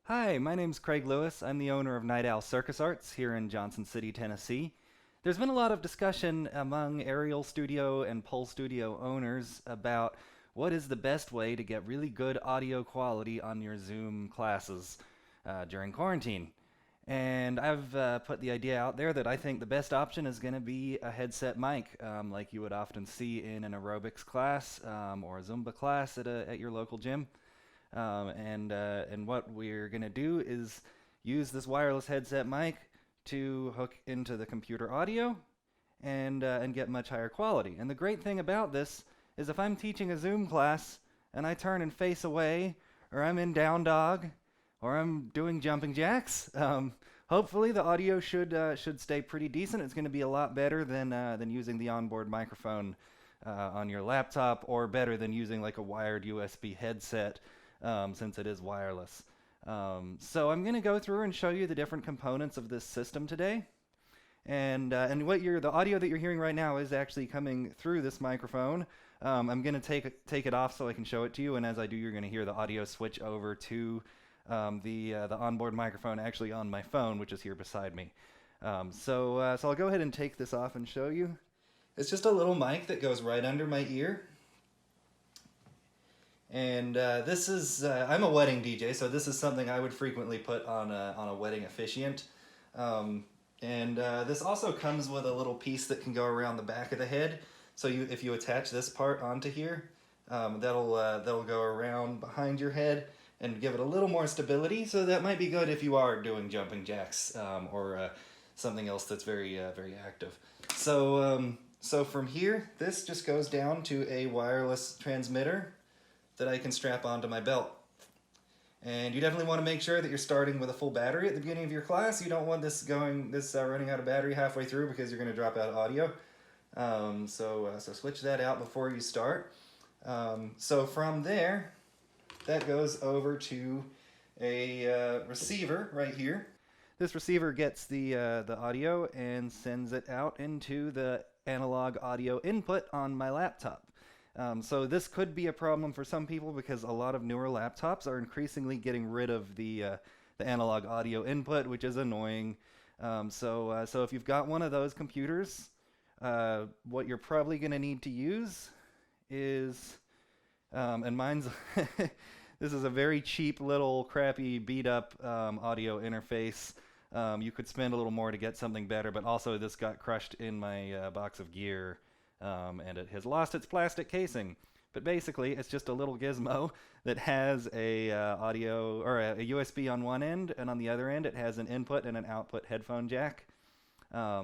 Hi, my name's Craig Lewis. I'm the owner of Night Owl Circus Arts here in Johnson City, Tennessee. There's been a lot of discussion among aerial studio and pole studio owners about what is the best way to get really good audio quality on your Zoom classes during quarantine. And I've put the idea out there that I think the best option is going to be a headset mic, like you would often see in an aerobics class or a Zumba class at your local gym. And what we're going to do is use this wireless headset mic to hook into the computer audio and get much higher quality. And the great thing about this is if I'm teaching a Zoom class and I turn and face away, or I'm in down dog, or I'm doing jumping jacks, hopefully the audio should stay pretty decent. It's going to be a lot better than using the onboard microphone on your laptop, or better than using like a wired USB headset since it is wireless. So I'm going to go through and show you the different components of this system today. And the audio that you're hearing right now is actually coming through this microphone. I'm going to take it off so I can show it to you, and as I do, you're going to hear the audio switch over to the onboard microphone actually on my phone, which is here beside me. So I'll go ahead and take this off and show you. It's just a little mic that goes right under my ear. And this is, I'm a wedding DJ, so this is something I would frequently put on a wedding officiant. This also comes with a little piece that can go around the back of the head. So if you attach this part onto here, that'll go around behind your head and give it a little more stability. So that might be good if you are doing jumping jacks or something else that's very active. So from here, this just goes down to a wireless transmitter that I can strap onto my belt. And you definitely want to make sure that you're starting with a full battery at the beginning of your class. You don't want this running out of battery halfway through because you're going to drop out audio. So switch that out before you start. So from there, that goes over to a receiver right here. This receiver gets the audio and sends it out into the analog audio input on my laptop. So this could be a problem for some people because a lot of newer laptops are increasingly getting rid of the analog audio input, which is annoying. So if you've got one of those computers, what you're probably going to need to use is, and mine's, this is a very cheap little crappy beat up audio interface. You could spend a little more to get something better, but also this got crushed in my box of gear. And it has lost its plastic casing. But basically, it's just a little gizmo that has a audio or a USB on one end, and on the other end, it has an input and an output headphone jack.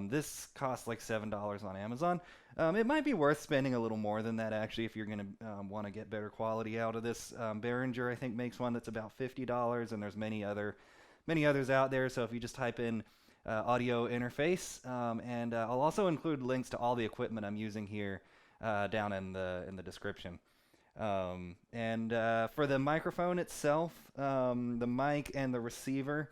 This costs like $7 on Amazon. It might be worth spending a little more than that actually if you're going to want to get better quality out of this. Behringer, I think, makes one that's about $50, and there's many others out there. So if you just type in audio interface, and I'll also include links to all the equipment I'm using here down in the description. For the microphone itself, the mic and the receiver,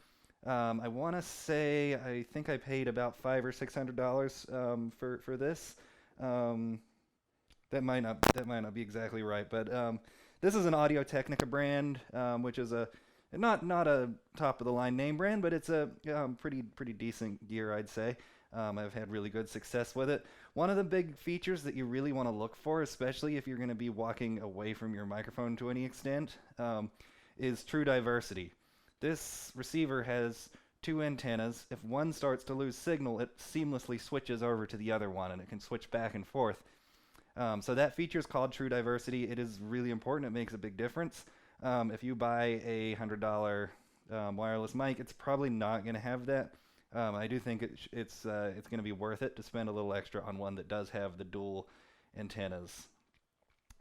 I want to say I think I paid about $500 or $600 for this. That might not be exactly right, but this is an Audio Technica brand, which is not a top of the line name brand, but it's a pretty decent gear, I'd say. I've had really good success with it. One of the big features that you really want to look for, especially if you're going to be walking away from your microphone to any extent, is true diversity. This receiver has two antennas. If one starts to lose signal, it seamlessly switches over to the other one, and it can switch back and forth. So that feature is called true diversity. It is really important. It makes a big difference. If you buy a $100 wireless mic, it's probably not going to have that. I do think it's going to be worth it to spend a little extra on one that does have the dual antennas.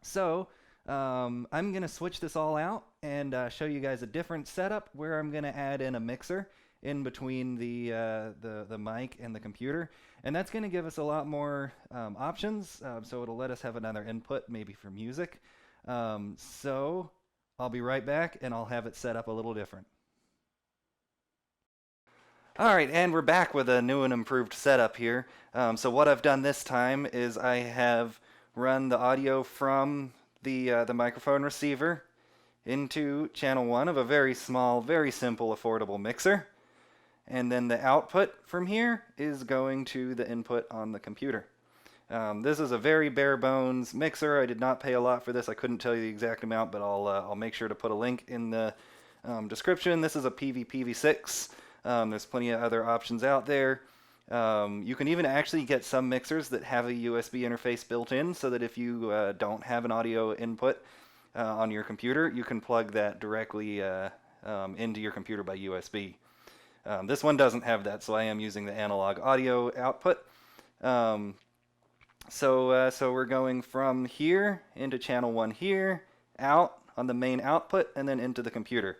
So I'm going to switch this all out and show you guys a different setup where I'm going to add in a mixer in between the mic and the computer, and that's going to give us a lot more options. So it'll let us have another input, maybe for music. So I'll be right back, and I'll have it set up a little different. All right, and we're back with a new and improved setup here. So what I've done this time is I have run the audio from the microphone receiver into channel 1 of a very small, very simple, affordable mixer. And then the output from here is going to the input on the computer. This is a very bare bones mixer. I did not pay a lot for this. I couldn't tell you the exact amount, but I'll make sure to put a link in the description. This is a PV-PV6. There's plenty of other options out there. You can even actually get some mixers that have a USB interface built in, so that if you don't have an audio input on your computer, you can plug that directly into your computer by USB. This one doesn't have that, so I am using the analog audio output. So we're going from here into channel 1 here, out on the main output, and then into the computer.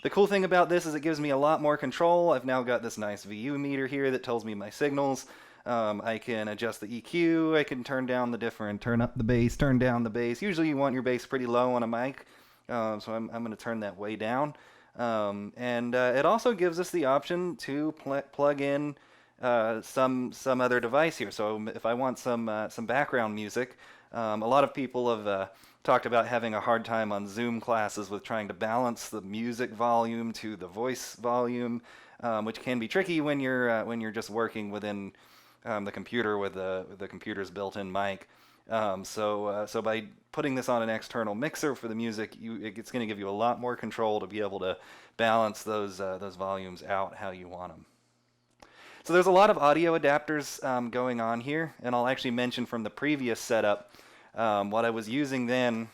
The cool thing about this is it gives me a lot more control. I've now got this nice VU meter here that tells me my signals. I can adjust the EQ, I can turn up the bass, turn down the bass. Usually you want your bass pretty low on a mic, so I'm going to turn that way down. And it also gives us the option to plug in some other device here. So if I want some background music, a lot of people have talked about having a hard time on Zoom classes with trying to balance the music volume to the voice volume, which can be tricky when you're just working within the computer with the computer's built-in mic. So by putting this on an external mixer for the music, it's going to give you a lot more control to be able to balance those volumes out how you want them. So there's a lot of audio adapters going on here, and I'll actually mention from the previous setup, what I was using then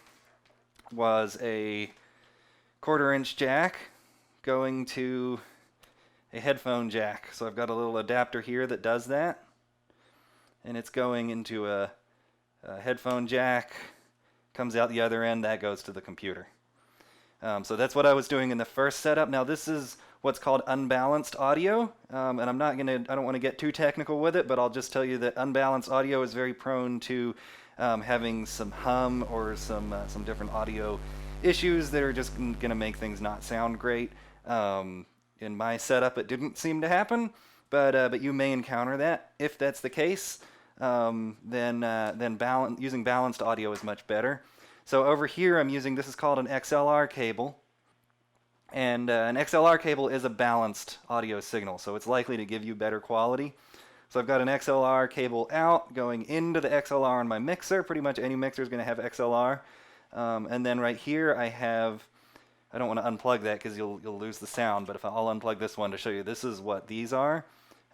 was a 1/4-inch jack going to a headphone jack. So I've got a little adapter here that does that, and it's going into a headphone jack, comes out the other end, that goes to the computer. So that's what I was doing in the first setup. Now this is what's called unbalanced audio, and I don't want to get too technical with it, but I'll just tell you that unbalanced audio is very prone to having some hum or some different audio issues that are just going to make things not sound great. In my setup, it didn't seem to happen, but you may encounter that. If that's the case, then using balanced audio is much better. So over here, this is called an XLR cable. And an XLR cable is a balanced audio signal, so it's likely to give you better quality. So I've got an XLR cable out going into the XLR on my mixer. Pretty much any mixer is going to have XLR. And then right here I don't want to unplug that because you'll lose the sound, but I'll unplug this one to show you. This is what these are.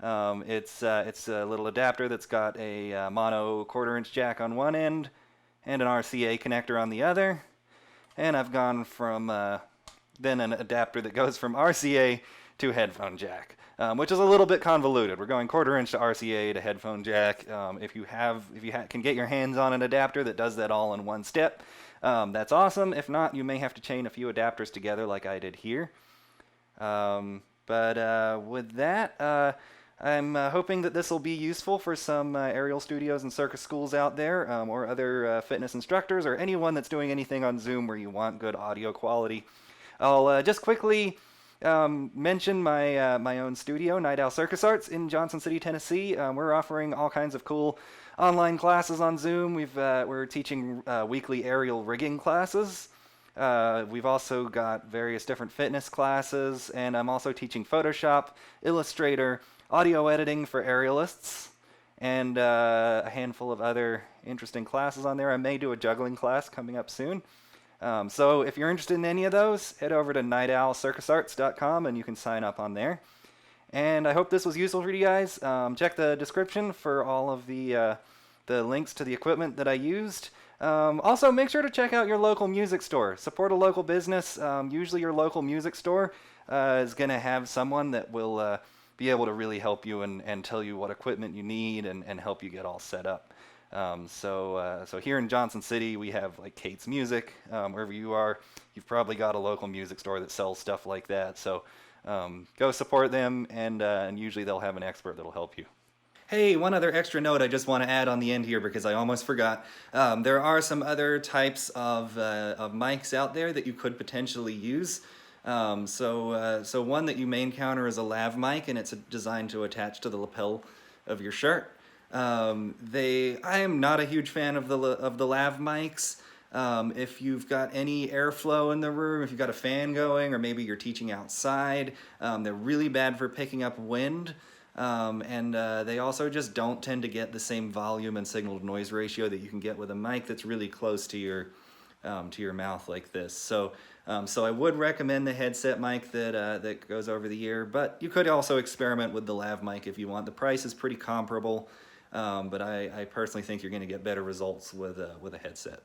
It's a little adapter that's got a mono 1/4-inch jack on one end and an RCA connector on the other. And I've gone from then an adapter that goes from RCA to headphone jack, which is a little bit convoluted. We're going 1/4-inch to RCA to headphone jack. If you can get your hands on an adapter that does that all in one step, that's awesome. If not, you may have to chain a few adapters together like I did here. But with that, I'm hoping that this will be useful for some aerial studios and circus schools out there, or other fitness instructors, or anyone that's doing anything on Zoom where you want good audio quality. I'll just quickly mention my own studio, Night Owl Circus Arts in Johnson City, Tennessee. We're offering all kinds of cool online classes on Zoom. We're teaching weekly aerial rigging classes. We've also got various different fitness classes, and I'm also teaching Photoshop, Illustrator, audio editing for aerialists, and a handful of other interesting classes on there. I may do a juggling class coming up soon. So if you're interested in any of those, head over to nightowlcircusarts.com and you can sign up on there. And I hope this was useful for you guys. Check the description for all of the links to the equipment that I used. Also, make sure to check out your local music store. Support a local business. Usually your local music store is going to have someone that will be able to really help you and tell you what equipment you need and help you get all set up. So here in Johnson City, we have like Kate's Music. Wherever you are, you've probably got a local music store that sells stuff like that. So go support them, and usually they'll have an expert that'll help you. Hey, one other extra note I just want to add on the end here because I almost forgot. There are some other types of mics out there that you could potentially use. So one that you may encounter is a lav mic, and it's designed to attach to the lapel of your shirt. I am not a huge fan of the lav mics. If you've got any airflow in the room, if you've got a fan going, or maybe you're teaching outside, they're really bad for picking up wind. They also just don't tend to get the same volume and signal to noise ratio that you can get with a mic that's really close to your mouth like this. So I would recommend the headset mic that goes over the ear, but you could also experiment with the lav mic if you want. The price is pretty comparable, but I personally think you're going to get better results with a headset.